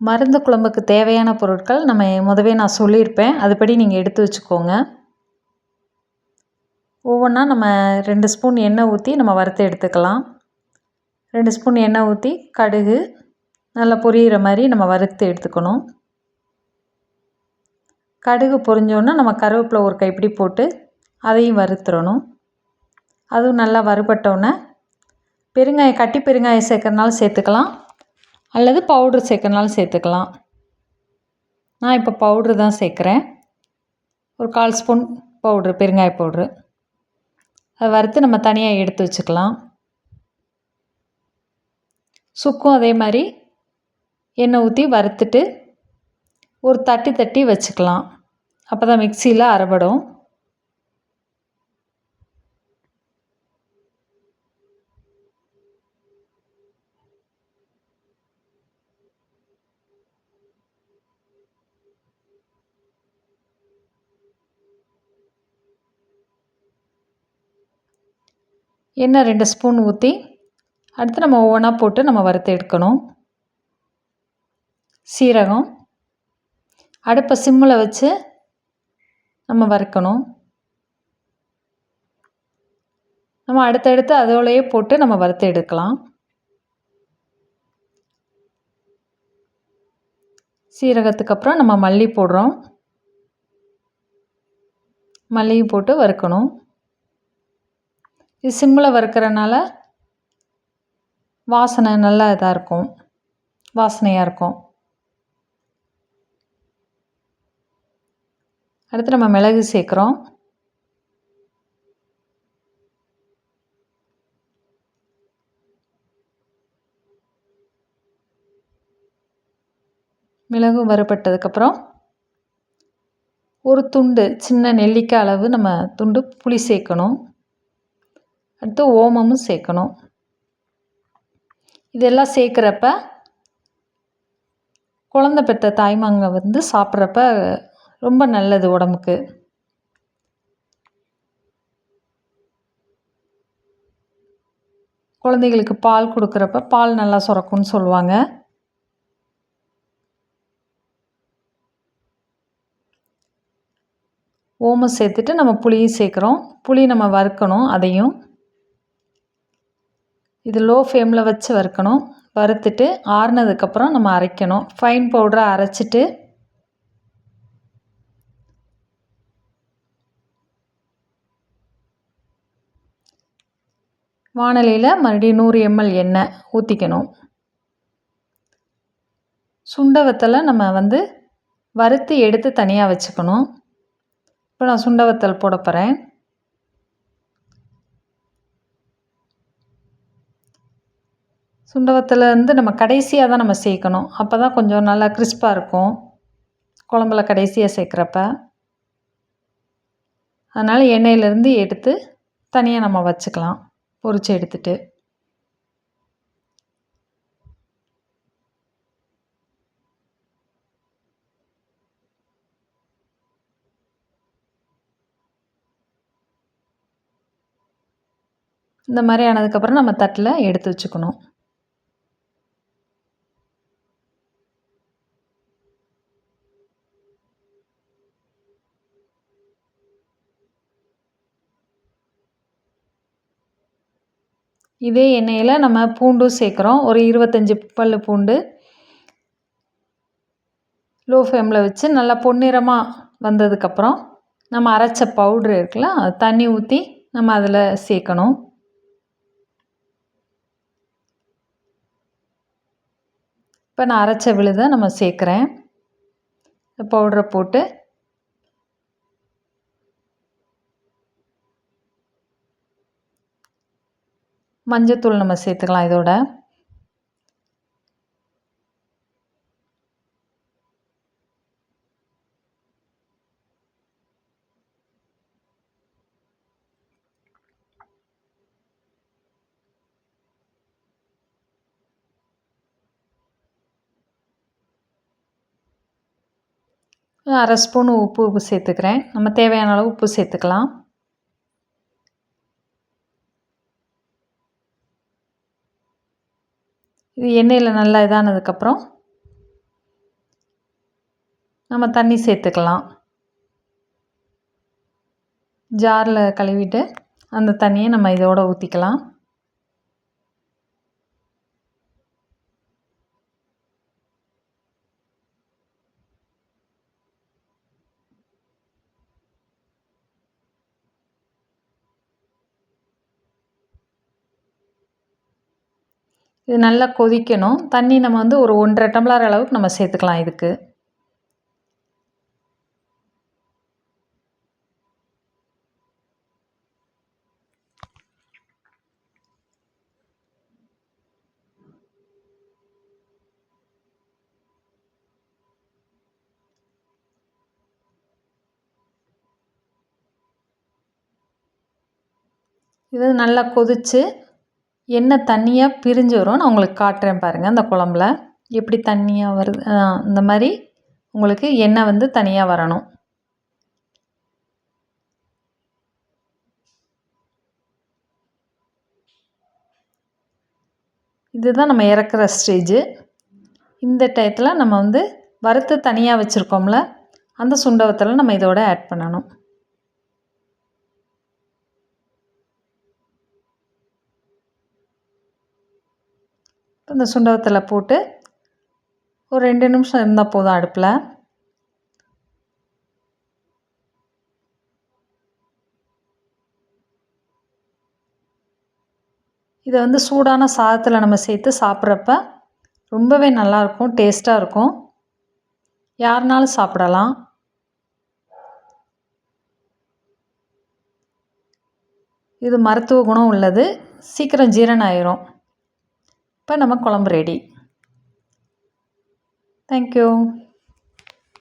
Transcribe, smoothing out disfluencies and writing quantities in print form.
மருந்து குழம்புக்கு தேவையான பொருட்கள் முதவே நான் சொல்லியிருப்பேன். அதுபடி நீங்கள் எடுத்து வச்சுக்கோங்க. ஒவ்வொன்றா 2 ஸ்பூன் எண்ணெய் ஊற்றி வறுத்து எடுத்துக்கலாம். 2 ஸ்பூன் எண்ணெய் ஊற்றி கடுகு நல்லா பொரியிற மாதிரி வறுத்து எடுத்துக்கணும். கடுகு பொரிஞ்சோன்னா கருவேப்பிலை ஒரு கைப்பிடி போட்டு அதையும் வறுத்துடணும். அதுவும் நல்லா வறுபட்டோன்னே பெருங்காயம், கட்டி பெருங்காயம் சேர்க்கறனாலும் சேர்த்துக்கலாம், அல்லது பவுட்ரு சேர்க்கறனாலும் சேர்த்துக்கலாம். நான் இப்போ பவுட்ரு தான் சேர்க்குறேன். ஒரு 1/4 ஸ்பூன் பவுட்ரு, பெருங்காய பவுட்ரு. அதை வறுத்து தனியாக எடுத்து வச்சுக்கலாம். சுக்கும் அதே மாதிரி எண்ணெய் ஊற்றி வறுத்துட்டு ஒரு தட்டி தட்டி வச்சுக்கலாம். அப்போ தான் மிக்சியில் அரைபடும். எண்ணெய் 2 ஸ்பூன் ஊற்றி அடுத்து ஒவ்வொன்றா போட்டு வறுத்து எடுக்கணும். சீரகம் அடுப்பை சிம்மில் வச்சு வறுக்கணும். அடுத்தடுத்து அதோடையே போட்டு வறுத்து எடுக்கலாம். சீரகத்துக்கு அப்புறம் மல்லி போடுறோம். மல்லியும் போட்டு வறுக்கணும். இது சிம்மில் வறுக்கிறனால வாசனை நல்லா இதாக இருக்கும், வாசனையாக இருக்கும். அடுத்து மிளகு சேர்க்குறோம். மிளகும் வறுபட்டதுக்கப்புறம் ஒரு துண்டு சின்ன நெல்லிக்காய் அளவு துண்டு புளி சேர்க்கணும். அடுத்து ஓமமும் சேர்க்கணும். இதெல்லாம் சேர்க்குறப்ப குழந்தை பெற்ற தாய்மாங்க சாப்பிட்றப்ப ரொம்ப நல்லது உடம்புக்கு. குழந்தைகளுக்கு பால் கொடுக்குறப்ப பால் நல்லா சுரக்கும்னு சொல்லுவாங்க. ஓமம் சேர்த்துட்டு புளியும் சேர்க்குறோம். புளி வறுக்கணும். அதையும் இது லோ ஃப்ளேமில் வச்சு வறுக்கணும். வறுத்துட்டு ஆறுனதுக்கப்புறம் அரைக்கணும். ஃபைன் பவுடராக அரைச்சிட்டு வாணலியில் மறுபடியும் 100 ml எண்ணெய் ஊற்றிக்கணும். சுண்டை வத்தலை வறுத்து எடுத்து தனியாக வச்சுக்கணும். இப்போ நான் சுண்டை வத்தல் போட போகிறேன். சுண்டை வத்தலை கடைசியாக தான் சேர்க்கணும். அப்போ தான் கொஞ்சம் நல்லா கிறிஸ்பாக இருக்கும் குழம்புல கடைசியாக சேர்க்குறப்ப. அதனால் எண்ணெயிலேருந்து எடுத்து தனியாக வச்சுக்கலாம், பொரித்து எடுத்துட்டு. இந்த மாதிரி ஆனதுக்கப்புறம் தட்டில் எடுத்து வச்சுக்கணும். இதே எண்ணெயில் பூண்டும் சேர்க்குறோம். ஒரு 25 பல் பூண்டு லோ ஃப்ளேமில் வச்சு நல்லா பொன்னிறமாக வந்ததுக்கப்புறம் அரைச்ச பவுட்ரு இருக்குல்ல, தண்ணி ஊற்றி அதில் சேர்க்கணும். இப்போ நான் அரைச்ச விழுதை சேர்க்குறேன். பவுடரை போட்டு மஞ்சத்தூள் சேர்த்துக்கலாம் இதோட. அரை ஸ்பூன் உப்பு சேர்த்துக்கிறேன். தேவையான அளவு உப்பு சேர்த்துக்கலாம். இது எண்ணெயில் நல்லா இதானதுக்கப்புறம் நம்ம தண்ணி சேர்த்துக்கலாம். ஜாரில் கழுவிட்டு அந்த தண்ணியை நம்ம இதோட ஊற்றிக்கலாம். இது நல்லா கொதிக்கணும். தண்ணி நம்ம வந்து ஒரு 1 1/2 டம்ளர் அளவுக்கு நம்ம சேர்த்துக்கலாம் இதுக்கு. இது நல்லா கொதித்து எண்ணெய் தண்ணியாக பிரிஞ்சு வரும். நான் உங்களுக்கு காட்டுறேன் பாருங்கள். அந்த குழம்புல எப்படி தண்ணியாக வருது. இந்த மாதிரி உங்களுக்கு எண்ணெய் வந்து தனியாக வரணும். இதுதான் நம்ம இறக்குற ஸ்டேஜு. இந்த டயத்தில் நம்ம வந்து வறுத்து தனியாக வச்சுருக்கோம்ல, அந்த சுண்ட வத்தலை நம்ம இதோட ஆட் பண்ணணும். இந்த சுண்ட வத்தலை போட்டு ஒரு 2 நிமிஷம் இருந்தால் போதும் அடுப்பில். இதை வந்து சூடான சாதத்தில் நம்ம சேர்த்து சாப்பிட்றப்ப ரொம்பவே நல்லாயிருக்கும், டேஸ்ட்டாக இருக்கும். யாருனாலும் சாப்பிடலாம். இது மருத்துவ குணம் உள்ளது, சீக்கிரம் ஜீரணம் ஆயிரும். இப்போ நம்ம குழம்பு ரெடி. தேங்க்யூ.